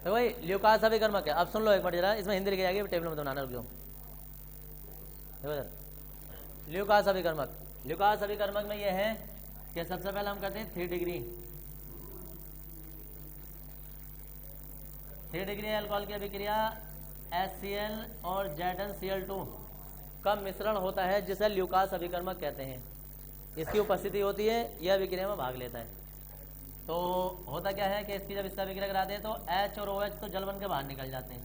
तो भाई ल्यूकास अभिकर्मक है। अब सुन लो एक बार जरा, इसमें हिंदी लिखी जाएगी, टेबल में तो बनाना, रुक जाओ। देखो जरा, ल्यूकास अभिकर्मक, ल्यूकास अभिकर्मक में ये है कि सबसे पहले हम करते हैं 3 डिग्री, 3 डिग्री अल्कोहल की अभिक्रिया HCl और ZnCl2 का मिश्रण होता है, जिसे ल्यूकास अभिकर्मक कहते हैं। इसकी उपस्थिति होती है, यह अभिक्रिया में भाग लेता है। तो होता क्या है कि इसकी जब इससे अभिक्रिया कराते हैं तो H और OH तो जल बन के बाहर निकल जाते हैं,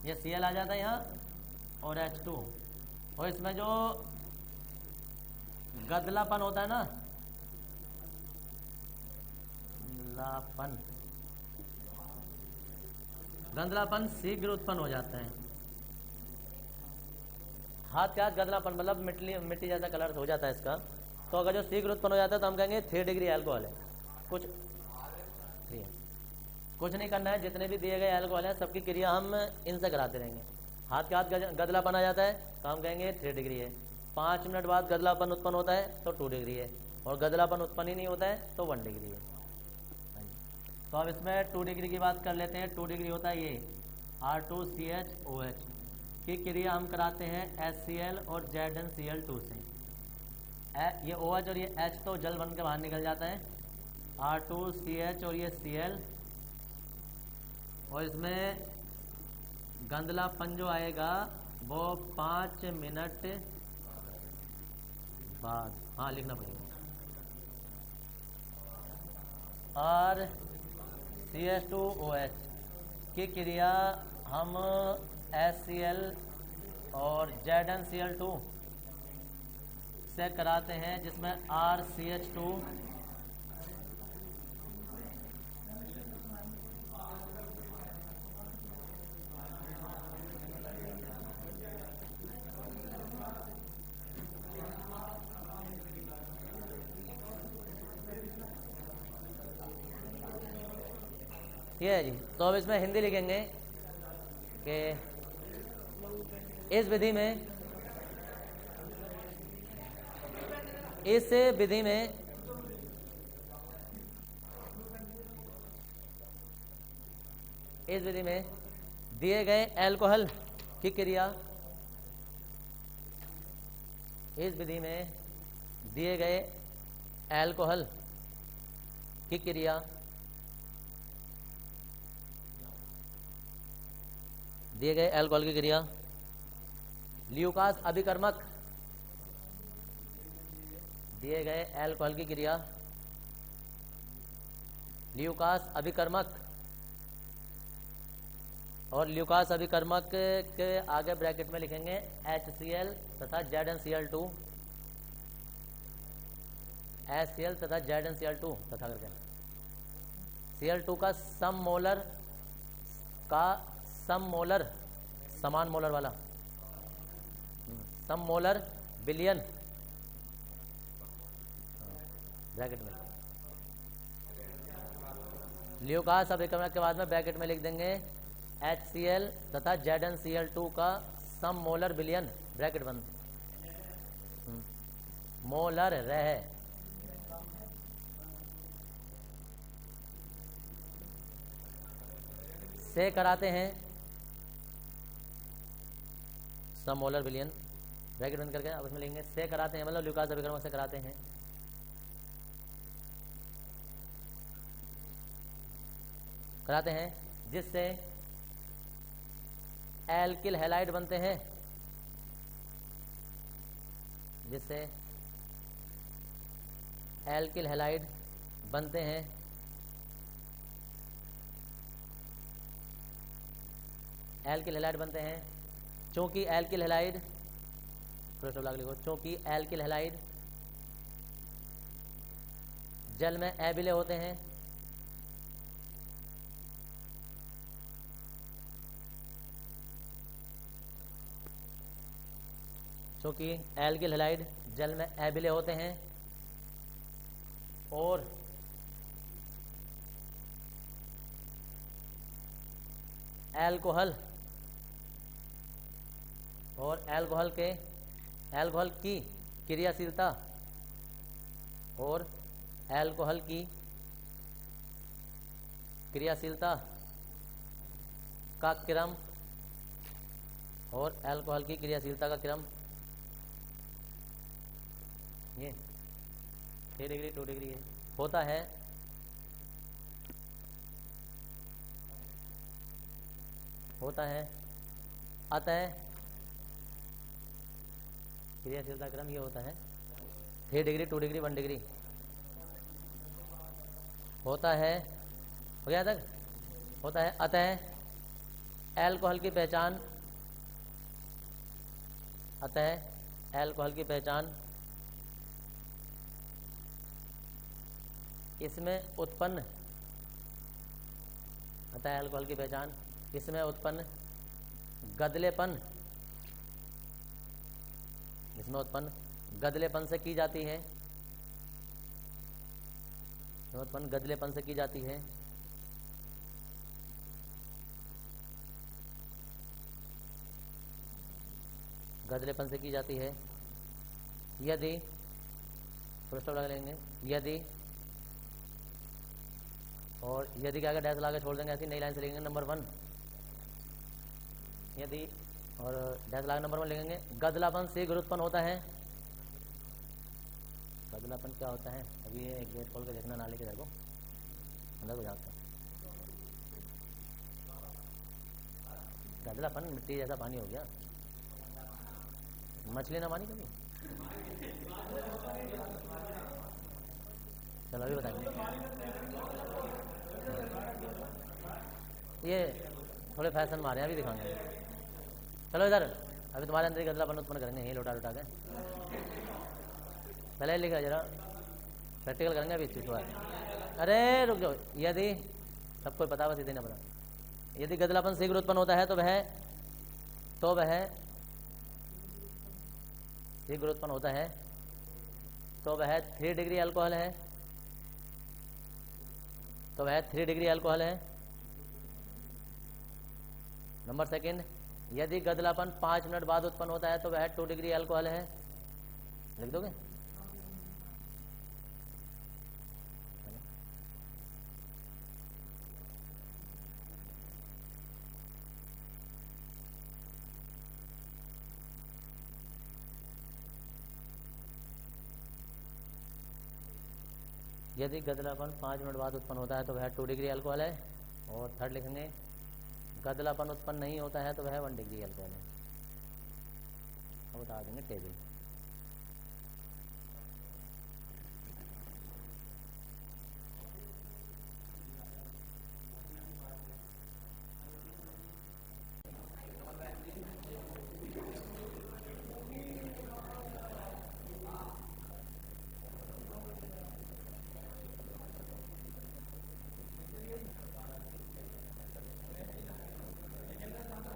ये Cl आ जाता है यहाँ और H2, और इसमें जो गदलापन होता है ना, लापन, गंधलापन शीघ्र उत्पन्न हो जाता है। हाथ के हाथ गंधलापन मतलब मिट्टी जैसा कलर हो जाता है इसका। तो अगर जो शीघ्र उत्पन्न हो जाता है तो हम कहेंगे 3 डिग्री अल्कोहल है। कुछ नहीं करना है, जितने भी दिए गए अल्कोहल है सबकी क्रिया हम इनसे कराते रहेंगे। हाथ के हाथ गदलापन आ जाता है तो हम कहेंगे 3 डिग्री है। 5 मिनट बाद गदलापन उत्पन्न होता है तो 2 डिग्री है, और गदलापन उत्पन्न ही नहीं होता है तो 1 डिग्री है। तो अब इसमें 2 डिग्री की बात कर लेते हैं। 2 डिग्री होता है ये R2CHOH की क्रिया हम कराते हैं HCl और ZnCl2 से। ये OH और ये H तो जल बन के बाहर निकल जाता है, R2CH और ये Cl, और इसमें गंधलापन जो आएगा वो 5 मिनट बाद, हाँ लिखना पड़ेगा, और CH2OH की क्रिया हम HCl और ZnCl2 से कराते हैं, जिसमें RCH2 ये है जी। तो अब इसमें हिंदी लिखेंगे कि इस विधि में, इस विधि में दिए गए अल्कोहल की क्रिया, इस विधि में दिए गए अल्कोहल की क्रिया, दिए गए अल्कोहल की क्रिया ल्यूकास अभिकर्मक, दिए गए अल्कोहल की क्रिया ल्यूकास अभिकर्मक, और ल्यूकास अभिकर्मक के आगे ब्रैकेट में लिखेंगे HCl तथा ZnCl2, HCl तथा ZnCl2 तथा करके Cl2 का सम मोलर समान मोलर वाला सम मोलर बिलियन ब्रैकेट में, ल्यूकास अभिकर्मक के बाद में ब्रैकेट में लिख देंगे HCl तथा ZnCl2 का सम मोलर बिलियन, ब्रैकेट बंद, मोलर रह, से कराते हैं, सम मोलर बिलियन ब्रैकेट बंद करके अब इसमें लेंगे से कराते हैं, मतलब ल्यूकास अभिकर्मक से कराते हैं, जिससे एल्किल हैलाइड बनते हैं, जिससे एल्किल हैलाइड बनते हैं, एल्किल हैलाइड बनते हैं। चूंकि एल्किल हैलाइड, लिखो, चूंकि एल्किल हैलाइड जल में अविलय होते हैं, चूंकि एल्किल हैलाइड जल में अविलय होते हैं और अल्कोहल की क्रियाशीलता और अल्कोहल की क्रियाशीलता का क्रम और अल्कोहल की क्रियाशीलता का क्रम, ये 3 डिग्री 2 डिग्री है, होता है अतः क्रियाशीलता क्रम ये होता है 3 डिग्री 2 डिग्री 1 डिग्री होता है, हो गया तक, होता है अतः अल्कोहल की पहचान इसमें उत्पन्न गदलेपन से की जाती है, गदलेपन से की जाती है यदि, फुल स्टॉप लगा लेंगे, यदि, और यदि क्या डैश लगा छोड़ देंगे, ऐसी नई लाइन से लिखेंगे नंबर 1, यदि और डैश लगा नंबर 1 लिखेंगे। गदलापन शीघ्र उत्पन्न होता है, गदलापन क्या होता है, अभी ये एक गेट खोल के देखना नाले के देखो अंदर को जाकर, गदलापन मिट्टी जैसा पानी हो गया, मछली ना मानी कभी, चलो अभी बताएंगे। ये थोड़े फैशन मारे हैं, अभी दिखाएंगे। चलो इधर, अभी तुम्हारे अंदर गदलापन उत्पन्न करेंगे, यही लोटा लोटा के पहले लिखा जरा, प्रैक्टिकल करेंगे अभी इस चीज़ को। अरे रुक जाओ, यदि सबको पता, बस इतने पता, यदि गदलापन शीघ्र उत्पन्न होता है तो वह शीघ्र उत्पन्न होता है तो वह 3 डिग्री अल्कोहल है, नंबर 2, यदि गदलापन 5 मिनट बाद उत्पन्न होता है तो वह 2 डिग्री अल्कोहल है, लिख दोगे? यदि गदलापन 5 मिनट बाद उत्पन्न होता है तो वह 2 डिग्री अल्कोहल है, और 3 लिखेंगे गदलापन उत्पन्न नहीं होता है तो वह 1 डिग्री अल्कोहल है। अब बता देंगे टेबल।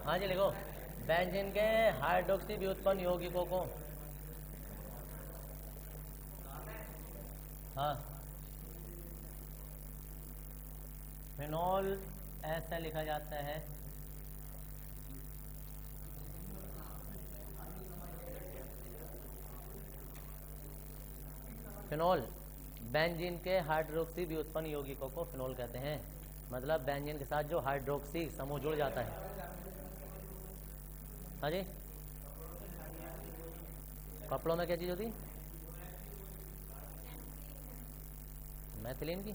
हाँ जी लिखो, बेंजीन के हाइड्रोक्सी व्युत्पन्न यौगिकों को, हाँ फिनोल ऐसा लिखा जाता है, फिनोल बेंजीन के हाइड्रोक्सी व्युत्पन्न यौगिकों को फिनोल कहते हैं। मतलब बेंजीन के साथ जो हाइड्रोक्सी समूह जुड़ जाता है। हाँ जी, कपड़ों में क्या चीज़ होती? मैथिलीन की,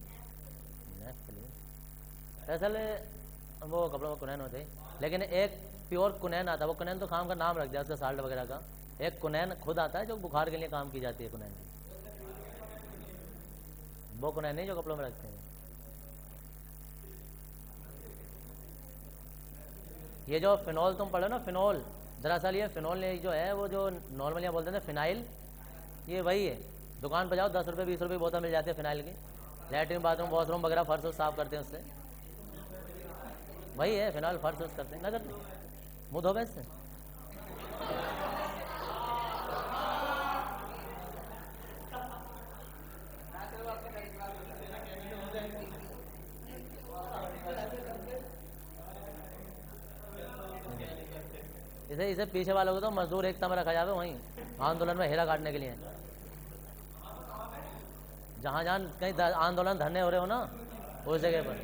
दरअसल वो कपड़ों में कुनैन होते, लेकिन एक प्योर कुनैन आता है, वो कुनैन तो काम का नाम रख दिया उसका, साल्ट वगैरह का। एक कुनैन खुद आता है जो बुखार के लिए काम की जाती है, कुनैन, वो कुनैन नहीं जो कपड़ों में रखते हैं। ये जो फिनोल तुम पढ़ो ना, फिनोल, दरअसल ये फिनोल जो है वो जो नॉर्मल यहाँ बोलते हैं फिनाइल, ये वही है। दुकान पर जाओ 10 रुपये 20 रुपये बोतल मिल जाती है फिनाइल की, लैट्रिन बाथरूम वॉशरूम वगैरह फर्श साफ करते हैं उससे, वही है फिनाइल, फर्श करते हैं ना, करते मुँह धोबे इससे। इसे पीछे वालों को तो मजदूर एकता में रखा जावे, वहीं आंदोलन में हेरा काटने के लिए। जहाँ जहाँ कहीं आंदोलन धरने हो रहे हो ना, उस जगह पर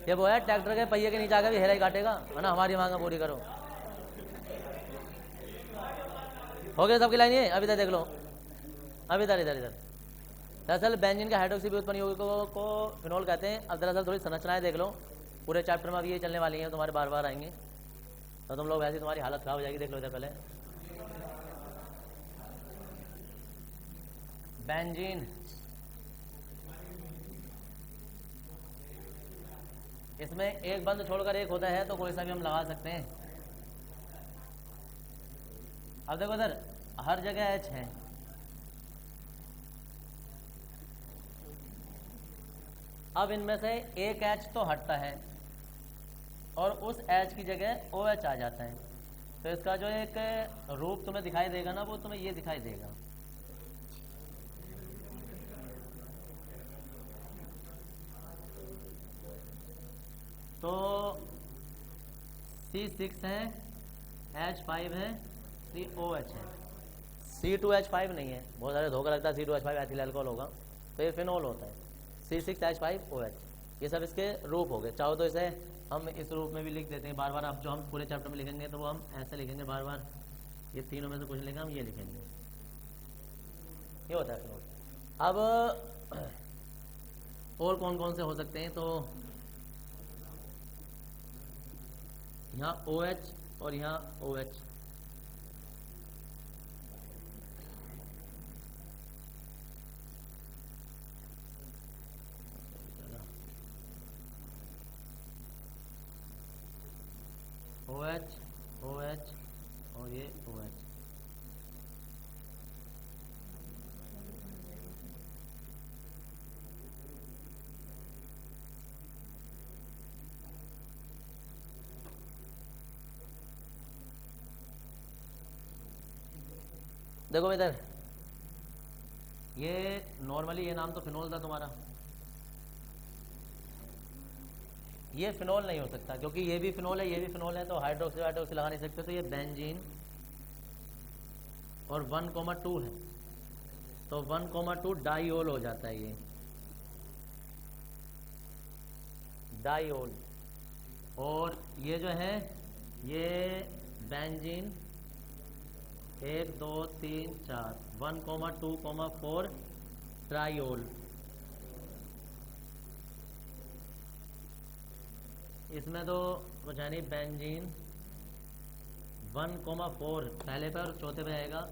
ये वो है ट्रैक्टर के पहिए के नीचे आकर भी हेरा ही काटेगा, है ना, हमारी मांगा पूरी करो। हो गया सबकी लाइन, ये अभी तक देख लो, अभी इधर इधर इधर। दरअसल बेंजीन का हाइड्रोक्सी भी उत्पन्न यौगिकों को फिनोल कहते हैं। अब दरअसल थोड़ी संरचनाएं देख लो, पूरे चैप्टर में अब ये चलने वाली हैं, तुम्हारे बार बार आएंगे तो तुम लोग वैसे तुम्हारी हालत खराब हो जाएगी। देख लो इधर पहले बेंजीन, इसमें एक बंद छोड़कर एक होता है तो कोई सा भी हम लगा सकते हैं। अब देखो इधर हर जगह H है, अब इनमें से एक H तो हटता है और उस H की जगह OH आ जाता है, तो इसका जो एक रूप तुम्हें दिखाई देगा ना, वो तुम्हें ये दिखाई देगा। तो C6 है, H5 है, COH है, C2H5 नहीं है। बहुत सारे धोखा लगता है C2H5 एथिल अल्कोहल होगा, तो ये फिनोल होता है। C6H5OH, ये सब इसके रूप हो गए। चाहो तो इसे हम इस रूप में भी लिख देते हैं बार बार। अब जो हम पूरे चैप्टर में लिखेंगे तो वो हम ऐसे लिखेंगे बार बार, ये तीनों में से कुछ लिखेंगे हम, ये लिखेंगे, ये होता है फिनोल। अब और कौन कौन से हो सकते हैं, तो यहाँ OH और यहाँ OH, OH OH और ये OH। देखो इधर ये नॉर्मली ये नाम तो फिनोल था तुम्हारा, ये फिनोल नहीं हो सकता क्योंकि ये भी फिनोल है, ये भी फिनोल है, तो हाइड्रोक्सी हाइड्रोक्सी लगा नहीं सकते, तो ये बेंजीन और 1,2 है, तो 1,2 डाइओल हो जाता है, ये डाइओल। और ये जो है ये बेंजीन 1 2 3 4 1,2,4 ट्राइओल। इसमें तो कुछ है नहीं, बेंजीन 1,4 पहले पे और चौथे पे आएगा।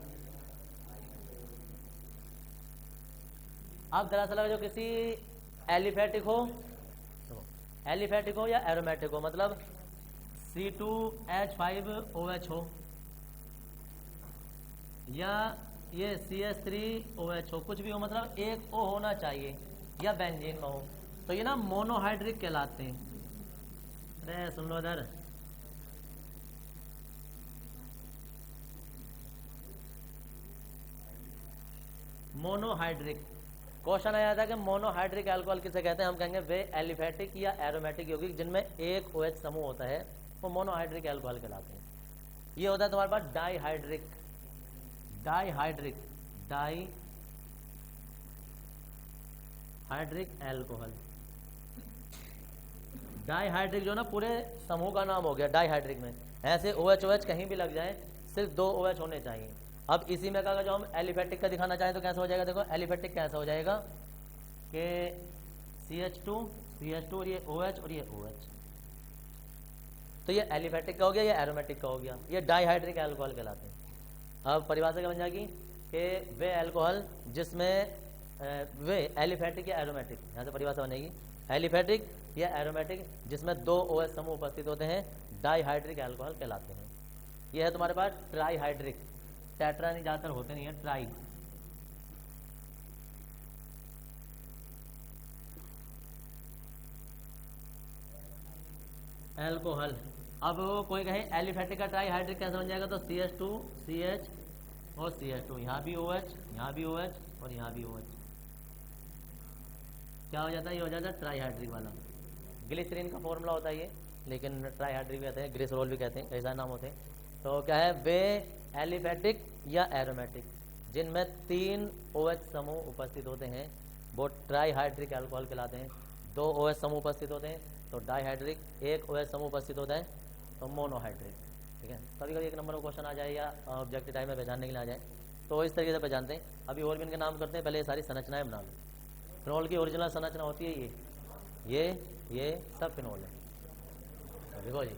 अब दरअसल अगर जो किसी एलिफेटिक हो, तो एलिफेटिक हो या एरोमेटिक हो, मतलब C2H5OH हो या ये CH3OH हो, कुछ भी हो, मतलब एक O होना चाहिए या बेंजीन में हो, तो ये ना मोनोहाइड्रिक कहलाते हैं। अरे सुन लो इधर, मोनोहाइड्रिक क्वेश्चन आया था कि मोनोहाइड्रिक अल्कोहल किसे कहते हैं। हम कहेंगे वे एलिफेटिक या एरोमेटिक यौगिक जिनमें एक OH समूह होता है, वो मोनोहाइड्रिक अल्कोहल कहलाते हैं। ये होता है तुम्हारे पास dihydric, dihydric dihydric alcohol. Dihydric जो ना पूरे समूह का नाम हो गया डाईहाइड्रिक में, ऐसे OH OH कहीं भी लग जाए, सिर्फ 2 OH होने चाहिए। अब इसी में का जो हम एलिफेटिक का दिखाना चाहें तो कैसे हो जाएगा, देखो एलिफेटिक कैसा हो जाएगा कि CH2 और ये OH और ये OH, तो ये एलिफेटिक का हो गया, ये एरोमेटिक का हो गया, ये डाईहाइड्रिक अल्कोहल कहलाते हैं। अब परिभाषा क्या बन जाएगी कि वे अल्कोहल जिसमें वे एलिफेटिक या एरोमेटिक, यहाँ से परिभाषा बनेगी एलिफेटिक या एरोमेटिक जिसमें 2 OH समूह उपस्थित होते हैं, डाईहाइड्रिक अल्कोहल कहलाते हैं। यह है तुम्हारे पास ट्राईहाइड्रिक, टेट्रा नहीं ज़्यादातर होते नहीं है, ट्राई। अल्कोहल, अब कोई कहे एलिफेटिक का ट्राईहाइड्रिक कैसे बन जाएगा, तो CH2 CH और CH2, यहाँ भी OH, यहाँ भी OH और यहाँ भी OH, क्या हो जाता है, ये हो जाता है ट्राईहाइड्रिक वाला। ग्लिसरीन का फॉर्मूला होता है ये, लेकिन ट्राईहाइड्रिक भी कहते हैं, ग्लिसरॉल भी कहते हैं, ऐसा नाम होते हैं। तो क्या है, वे एलिफेटिक या एरोमेटिक जिनमें 3 OH समूह उपस्थित होते हैं वो ट्राईहाइड्रिक अल्कोहल कहलाते हैं। 2 OH समूह उपस्थित होते हैं, तो डाईहाइड्रिक, एक OH समूह उपस्थित होता है तो मोनोहाइड्रिक। ठीक है, कभी कभी एक नंबर का क्वेश्चन आ जाए या ऑब्जेक्टिव टाइम में पहचानने के लिए आ जाए, तो इस तरीके से पहचानते हैं। अभी और भी इनके नाम करते हैं, पहले ये सारी संरचनाएं बना लो। फिनोल की ओरिजिनल संरचना होती है ये सब फिनोल है। देखो जी,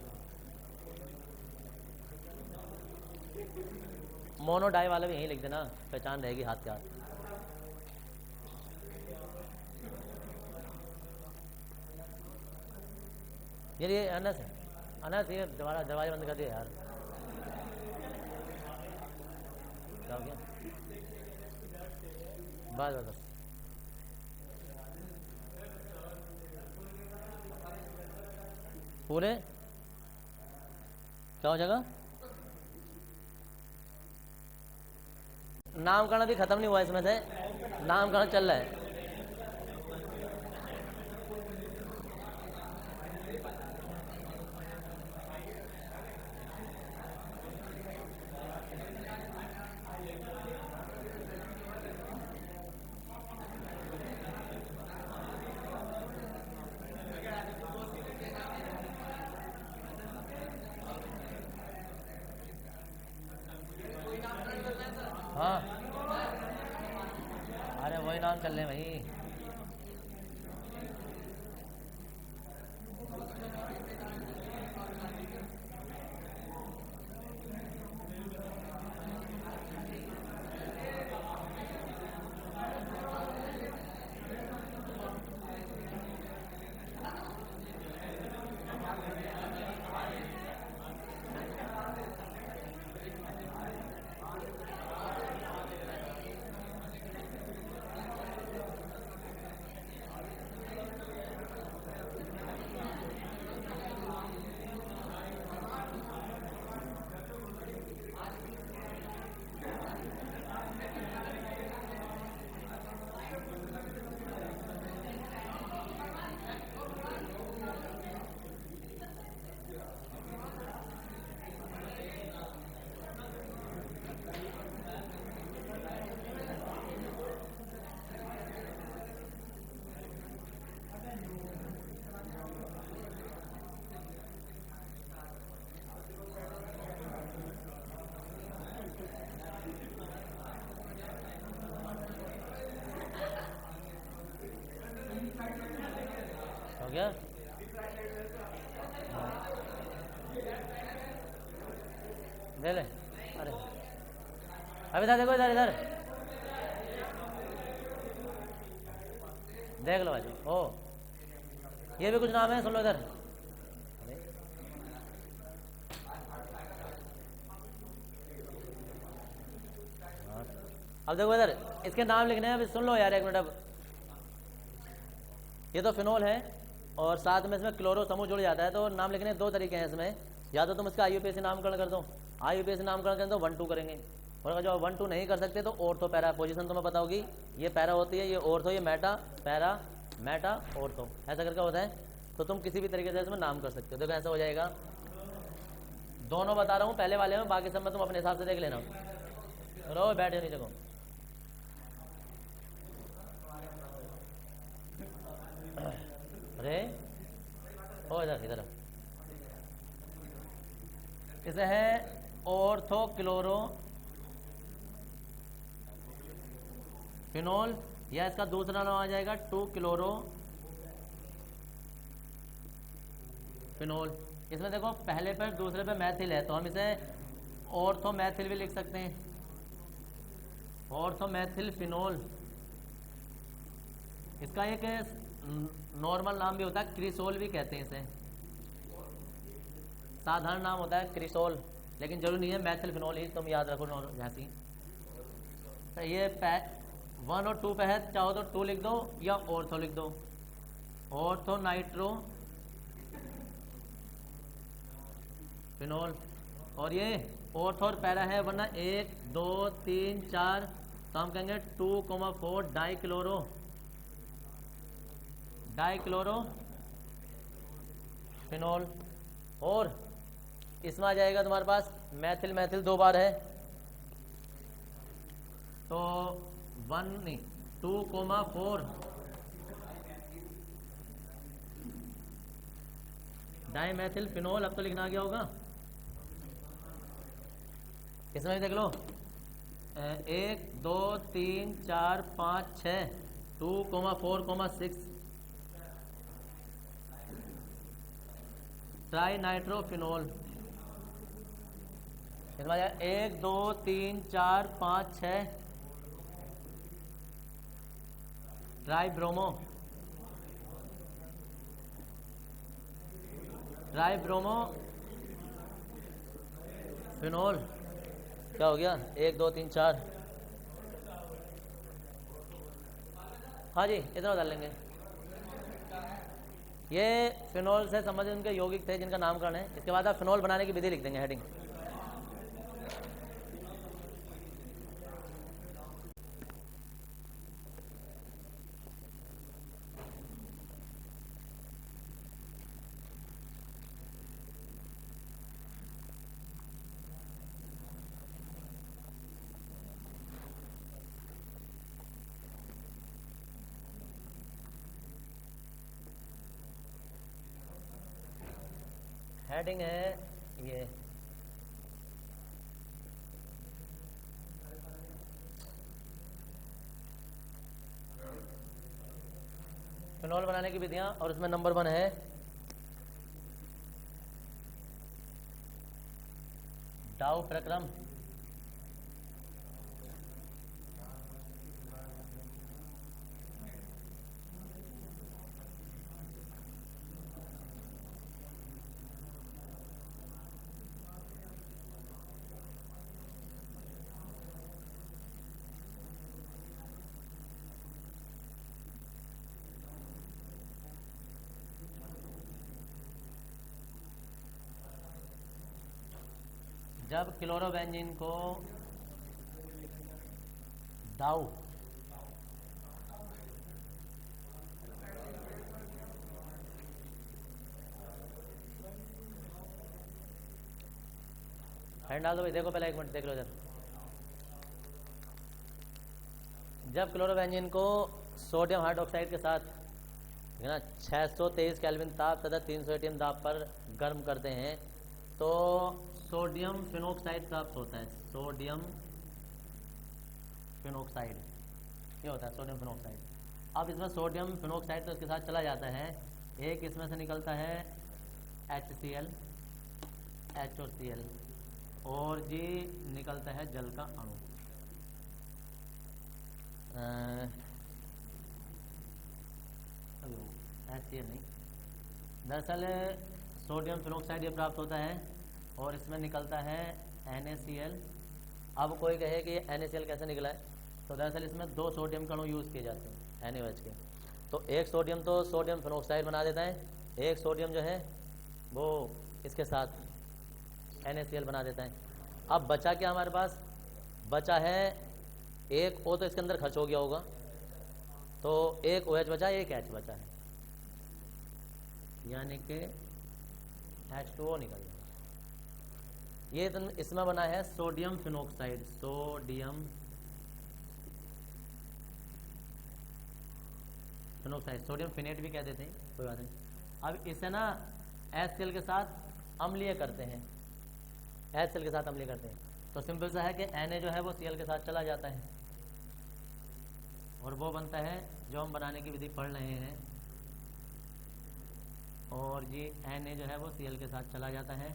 मोनो डाई वाले भी यहीं लिख देना, पहचान रहेगी हाथ के हाथ। ये अनस है, अनस ये दरवाजा बंद कर दिया यार, क्या हो गया? बस बस बस, पूरे क्या हो जाएगा? नामकरण भी खत्म नहीं हुआ इसमें से, नामकरण चल रहा है। हाँ, अरे वही नाम चल रहे भाई। हो गया? ले ले, अरे अभी इधर देखो, इधर इधर देख लो भाई। ओ, ये भी कुछ नाम है, सुन लो इधर। अब देखो इधर, इसके नाम लिखने हैं, अभी सुन लो यार एक मिनट। अब ये तो फिनोल है और साथ में इसमें क्लोरो समूह जुड़ जाता है, तो नाम लिखने दो तरीके हैं इसमें। या तो तुम इसका IUPAC नामकरण कर दो, IUPAC नामकरण करें तो 1-2 करेंगे, और अगर जो 1-2 नहीं कर सकते तो ऑर्थो पैरा। पोजीशन तुम्हें पता होगी, ये पैरा होती है, ये ऑर्थो, ये मेटा पैरा मेटा ऑर्थो, ऐसा करके होता है। तो तुम किसी भी तरीके से इसमें नाम कर सकते हो। देखो ऐसा हो जाएगा, दोनों बता रहा हूँ पहले वाले में, बाकी सब में तुम अपने हिसाब से देख लेना। रो बैठे नहीं देखो, अरे ओ इधर इधर, इसे है ऑर्थो क्लोरो फिनोल, या इसका दूसरा नाम आ जाएगा 2 क्लोरो फिनोल। इसमें देखो पहले पर दूसरे पे मैथिल है, तो हम इसे ऑर्थो मैथिल भी लिख सकते हैं, ऑर्थो मैथिल फिनोल। इसका एक नॉर्मल नाम भी होता है, क्रिसोल भी कहते हैं इसे, साधारण नाम होता है क्रिसोल, लेकिन जरूरी नहीं है मैथिल फिनोल ही तुम याद रखो जैसी। तो ये 1 और 2 पे है, चाहो तो 2 लिख दो या ऑर्थो लिख दो, ऑर्थो नाइट्रो फिनोल। और ये ऑर्थो और पैरा है, वरना 1 2 3 4, तो हम कहेंगे 2,4 डाइक्लोरो फिनोल। और इसमें आ जाएगा तुम्हारे पास मैथिल, मैथिल 2 बार है, तो 2,4 डाइमेथिल फिनोल, अब तो लिखना आ गया होगा। इसमें भी देख लो, 1 2 3 4 5 6, 2,4,6 ट्राई नाइट्रोफिनोल। इसमें 1 2 3 4 5 6 try bromo, try bromo phenol. क्या हो गया? 1 2 3 4। हाँ जी, इतना डाल लेंगे। ये फिनोल से संबंधित उनके यौगिक थे जिनका नामकरण है। इसके बाद आप फिनोल बनाने की विधि लिख देंगे, हेडिंग। हेडिंग है ये, फिनोल बनाने की विधियां, और उसमें नंबर 1 है डाउ प्रक्रम। जब क्लोरोबेंजीन को डाउ हैंड डाल दो भाई, देखो पहले 1 मिनट देख लो जरा। जब क्लोरोबेंजीन को सोडियम हाइड्रोक्साइड के साथ, है ना, 623 केल्विन ताप तथा 300 एटीएम दाब पर गर्म करते हैं तो सोडियम फिनोक्साइड प्राप्त होता है। सोडियम फिनोक्साइड, ये होता है सोडियम फिनोक्साइड। अब इसमें सोडियम फिनोक्साइड तो इसके साथ चला जाता है, एक इसमें से निकलता है HCl, HOCl, और जी निकलता है जल का अणु। HCl नहीं, दरअसल सोडियम फिनोक्साइड ये प्राप्त होता है और इसमें निकलता है NaCl। अब कोई कहे कि NaCl कैसे निकला है, तो दरअसल इसमें 2 सोडियम के अणु यूज़ किए जाते हैं NaOH के। तो एक सोडियम तो सोडियम फिनोक्साइड बना देता है, एक सोडियम जो है वो इसके साथ NaCl बना देता है। अब बचा क्या हमारे पास? बचा है एक O, तो इसके अंदर खर्च हो गया होगा, तो एक OH बचा, एक H बचा है, यानी कि H2O निकल गया। ये इसमें बना है sodium phenoxide, sodium phenoxide, sodium phenate भी कह देते हैं, कोई बात नहीं। अब इसे ना HCl के साथ अम्लीय करते हैं, HCl के साथ अम्लीय करते हैं, तो सिंपल सा है कि Na जो है वो Cl के साथ चला जाता है और वो बनता है जो हम बनाने की विधि पढ़ रहे हैं, और ये Na जो है वो Cl के साथ चला जाता है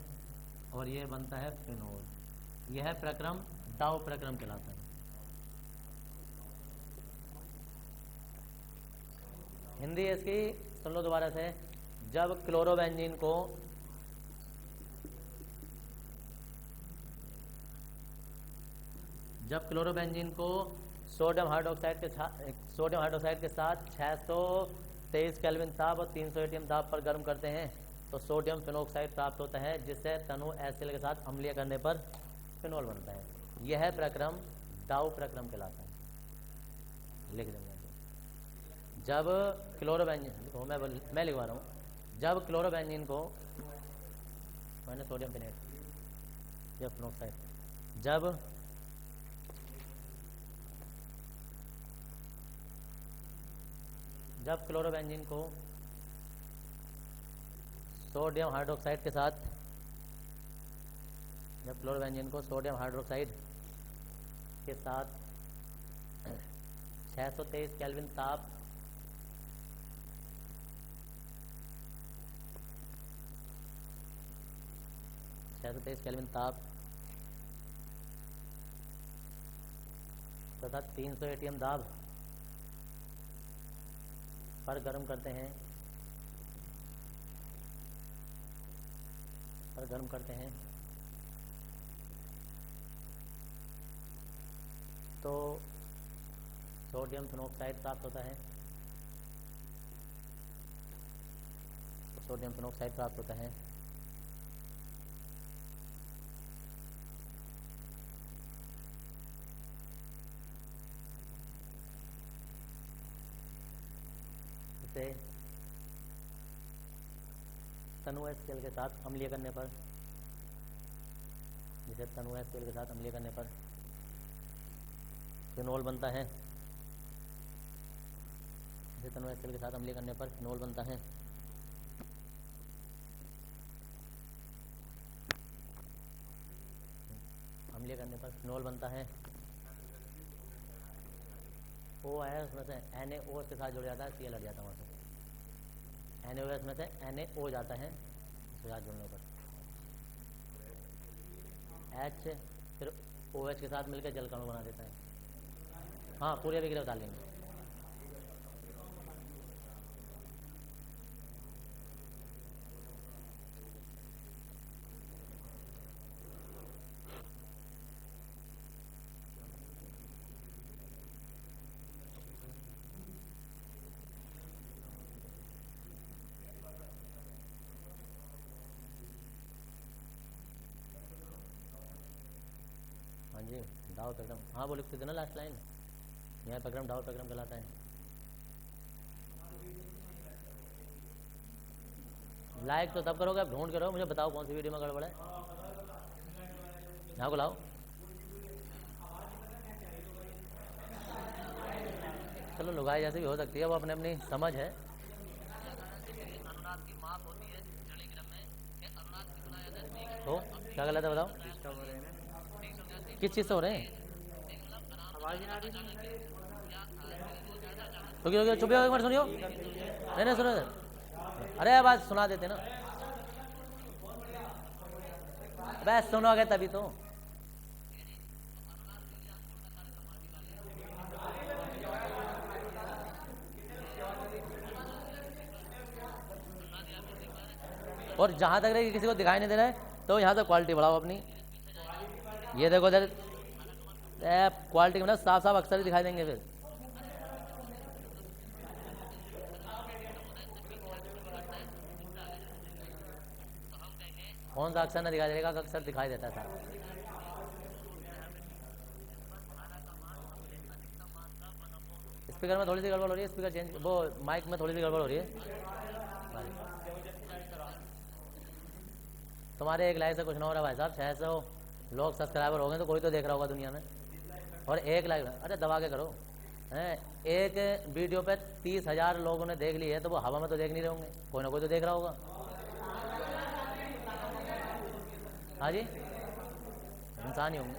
और ये बनता है फिनोल। यह प्रक्रम डाउ प्रक्रम कहलाता है। हिंदी इसकी सुन लो दोबारा से। जब क्लोरोबेंजीन को सोडियम हाइड्रोक्साइड के साथ 623 केल्विन ताप और 300 एटीएम ताप पर गर्म करते हैं तो सोडियम फिनोक्साइड प्राप्त होता है, जिससे तनु HCl के साथ अम्लीय करने पर फिनोल बनता है। यह प्रक्रम डाउ प्रक्रम कहलाता है। लिख देंगे। जब क्लोरोबेंजीन को मैं लिखवा रहा हूँ, जब क्लोरोबेंजीन को मैंने सोडियम फिनेट या फिनोक्साइड, जब क्लोरोबेंजीन को सोडियम हाइड्रोक्साइड के साथ, जब क्लोरोबेंजीन को सोडियम हाइड्रोक्साइड के साथ 623 केल्विन ताप 623 केल्विन ताप तथा 300 एटीएम दाब पर गर्म करते हैं, तो सोडियम फिनॉक्साइड प्राप्त होता है। इसे तनु HCl के साथ अम्लीय करने पर, फिनोल बनता है। तनु HCl के साथ अम्लीय करने पर फिनोल बनता है। अम्लीय करने पर फिनोल बनता है। ओ है उसमें से NaOH के साथ जुड़ जाता है, Cl हट जाता है वहाँ से। NaOH में से Na जाता है उसके साथ जुड़ने पर, H फिर OH के साथ मिलकर जल कण बना देता है। हाँ, पूरे विग्रह डाल लेंगे। हाँ जी, डाउ पैग्राम, हाँ वो लिखते थे ना लास्ट लाइन, यह पैग्राम डाउ पैग्राम कहलाता है। लाइक तो तब करोगे, आप ढूंढ करो, मुझे बताओ कौन सी वीडियो में गड़बड़ है। यहाँ को लाओ। चलो लुगाई जैसे भी हो सकती है, वो अपने अपनी समझ है। तो क्या गलत है बताओ, किस चीज़ से हो रहे हैं? तो चुप एक बार सुनियो। नहीं सुनो, अरे आवाज सुना देते ना, बस सुनोगे तभी तो। और जहां तक रहे किसी को दिखाई नहीं दे रहा है तो यहाँ से क्वालिटी बढ़ाओ अपनी। ये देखो इधर क्वालिटी में ना साफ साफ अक्षर दिखाई देंगे। फिर कौन सा अक्षर ना दिखाई देगा, अक्षर दिखाई देता है सारा। स्पीकर में थोड़ी सी गड़बड़ हो रही है, स्पीकर चेंज, वो माइक में थोड़ी सी गड़बड़ हो रही है। तुम्हारे एक लाइक से कुछ ना हो रहा भाई साहब, 600 लोग सब्सक्राइबर हो गए तो कोई तो देख रहा होगा दुनिया में। और एक लाइक, अरे दबा के करो हैं। एक वीडियो पे 30,000 लोगों ने देख ली है तो वो हवा में तो देख नहीं रहे होंगे, कोई ना कोई तो देख रहा होगा। हाँ जी, इंसान ही होंगे।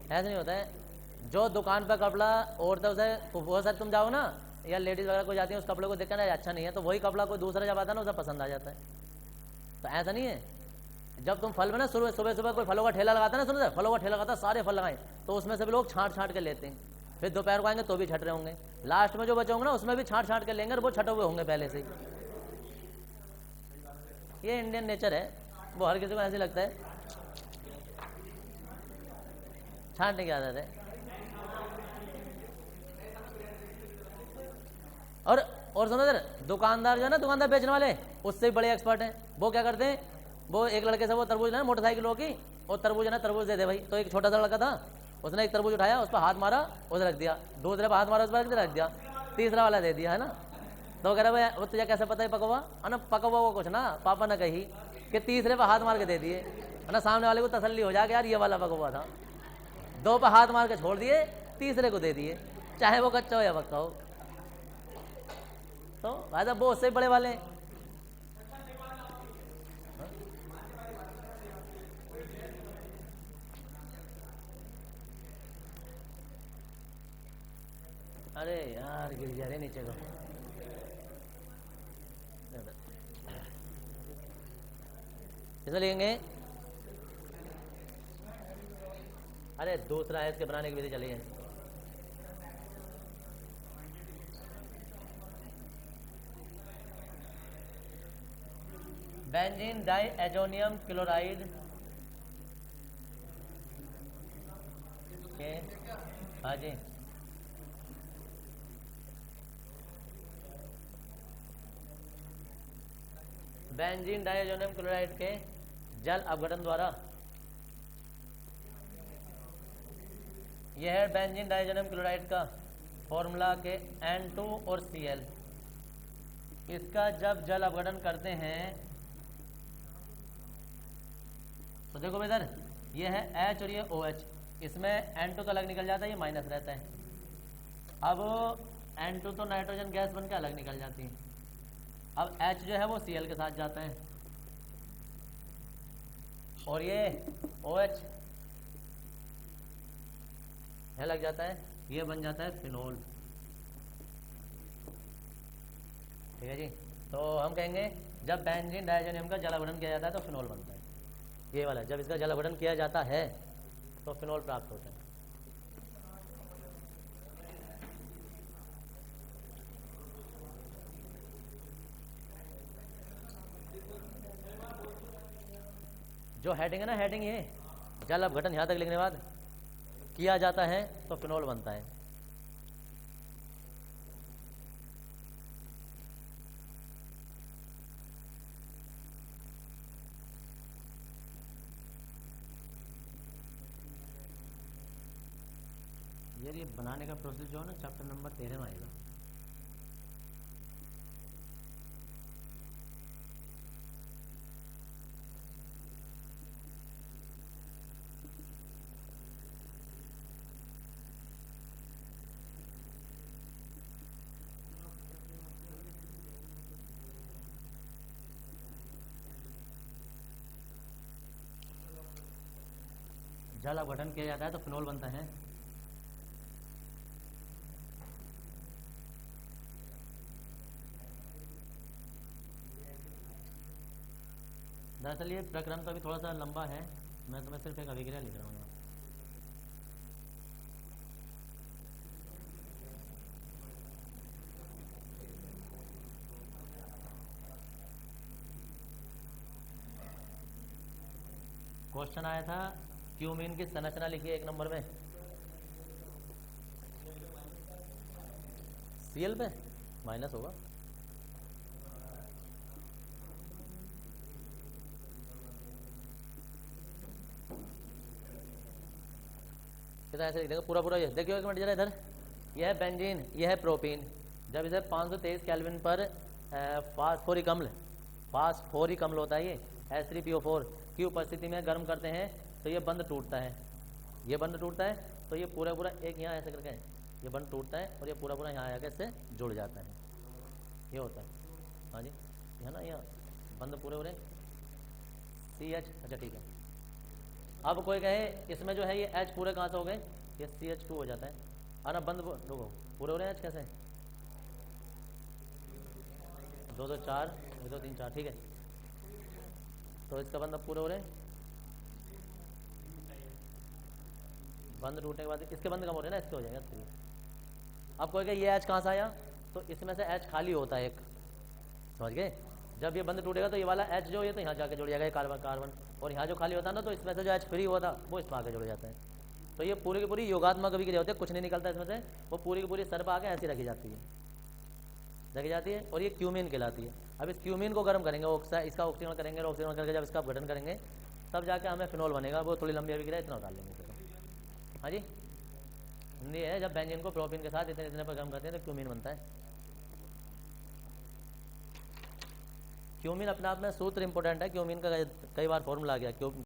ऐसा नहीं होता है। जो दुकान पर कपड़ा औरतों से वो सर तुम जाओ ना, या लेडीज वगैरह को जाती है, उस कपड़े को देखकर ना अच्छा नहीं है, तो वही कपड़ा कोई दूसरा जब आता है ना उसे पसंद आ जाता है। तो ऐसा नहीं है। जब तुम फल में ना सुबह सुबह कोई फलों का ठेला लगाता है ना, सुनो फलों का ठेला लगाता है, सारे फल लगाए, तो उसमें से भी लोग छांट के लेते हैं। फिर दोपहर को आएंगे तो भी छट रहे होंगे, लास्ट में जो बचे होंगे ना उसमें भी छांट के लेंगे, और वो छटे हुए होंगे पहले से। ये इंडियन नेचर है, वो हर किसी को ऐसे लगता है। छांटने की आदत है। और सुनो इधर, दुकानदार जो है ना, दुकानदार बेचने वाले उससे भी बड़े एक्सपर्ट हैं। वो क्या करते हैं, वो एक लड़के से वो तरबूज है ना मोटरसाइकिलों की, और तरबूज है ना, तरबूज दे दे भाई। तो एक छोटा सा लड़का था, उसने एक तरबूज उठाया, उस पर हाथ मारा, उसे रख दिया। दूसरे पर हाथ मारा, उस पर रख दिया। तीसरा वाला दे दिया, है ना। तो कह रहा भाई वो तुझे कैसे पता है पका हुआ है ना, पका हुआ वो कुछ ना, पापा ने कही कि तीसरे पर हाथ मार के दे दिए, है ना। सामने वाले को तसल्ली हो जाए यार ये वाला पका हुआ था। 2 पर हाथ मार के छोड़ दिए, तीसरे को दे दिए, चाहे वो कच्चा हो या पक्का हो। तो भाई साहब वो उससे बड़े वाले हैं। अरे यार गिर गया रे नीचे को। इसमें लिखेंगे, अरे दूसरा है इसके बनाने की विधि चली है। बेंजीन डाइएजोनियम क्लोराइड के, हाँ जी, बेंजीन डाइएजोनियम क्लोराइड के जल अपघटन द्वारा, यह है बेंजीन डाइएजोनियम क्लोराइड का फॉर्मूला के N2 और Cl। इसका जब जल अपघटन करते हैं तो देखो इधर ये है H और ये OH, इसमें N2 तो अलग निकल जाता है, ये माइनस रहता है। अब N2 तो नाइट्रोजन गैस बन के अलग निकल जाती है। अब H जो है वो Cl के साथ जाता है और ये OH है लग जाता है, ये बन जाता है फिनोल। ठीक है जी। तो हम कहेंगे जब बेंजीन डाइएजोनियम का जल अपघटन किया जाता है तो फिनोल बनता है, ये वाला। जब इसका जल अपघटन किया जाता है तो फिनोल प्राप्त होता है। जो हेडिंग है ना, हेडिंग ये जल अपघटन यहां तक लिखने के बाद किया जाता है तो फिनोल बनता है। यार ये बनाने का प्रोसेस जो है ना चैप्टर नंबर 13 में आएगा। जल अपघटन किया जाता है तो फिनोल बनता है। दरअसल ये प्रक्रम तो अभी थोड़ा सा लंबा है, मैं तुम्हें सिर्फ एक अभिक्रिया लिख रहा हूँ। क्वेश्चन आया था क्यूमीन की संरचना लिखिए एक नंबर में। Cl पे माइनस होगा। ऐसे लिख देगा पूरा पूरा। ये देखिए एक मिनट जरा इधर, यह है बेंजीन, यह है प्रोपीन। जब इसे 523 केल्विन पर फास्फोरिक अम्ल होता है ये H3PO4 की उपस्थिति में गर्म करते हैं तो ये बंध टूटता है। ये बंध टूटता है तो ये पूरा पूरा एक यहाँ ऐसे करके ये बंध टूटता है और ये पूरा पूरा यहाँ आके इससे जुड़ जाता है। ये होता है, हाँ जी, है ना, यहाँ बंध पूरे पूरे CH। अच्छा ठीक है। अब कोई कहे इसमें जो है ये H पूरे कहाँ से हो गए, ये CH2 हो जाता है। अरे बंद रुको, पूरे हो रहे हैं H कैसे, 2 2 4 2 3 4, ठीक है। तो इसका बंद अब पूरे हो रहे हैं। बंद टूटने के बाद इसके बंद कम हो रहे हैं ना, इसके हो जाएगा 3। अब कोई कहे ये H कहाँ से आया, तो इसमें से H खाली होता है एक, समझ गए। जब ये बंद टूटेगा तो ये वाला H जो ये तो यहाँ जाके जुड़ जाएगा, कार्बन कार्बन, और यहाँ जो खाली होता है ना तो इसमें से जो H फ्री हुआ था वो इसमें आके जुड़ जाता है। तो ये पूरी की पूरी योगात्मक अभिक्रिया होती है, कुछ नहीं निकलता इसमें से, वो पूरी की पूरी सर पर आके ऐसी रखी जाती है और ये क्यूमीन कहलाती है। अब इस क्यूमीन को गर्म करेंगे, इसका ऑक्सीजन करेंगे, ऑक्सीजन करके जब इसका अपघटन करेंगे तब जाके हमें फिनोल बनेगा। वो थोड़ी लंबी अभिक्रिया, इतना उतार लेंगे। हाँ जी, हिंदी है, जब बेंजीन को प्रोपीन के साथ इतने पर गर्म करते हैं तो क्यूमीन बनता है। क्यूमीन अपने आप में सूत्र इंपॉर्टेंट है। क्यूमीन का कई बार फॉर्मूला आ गया,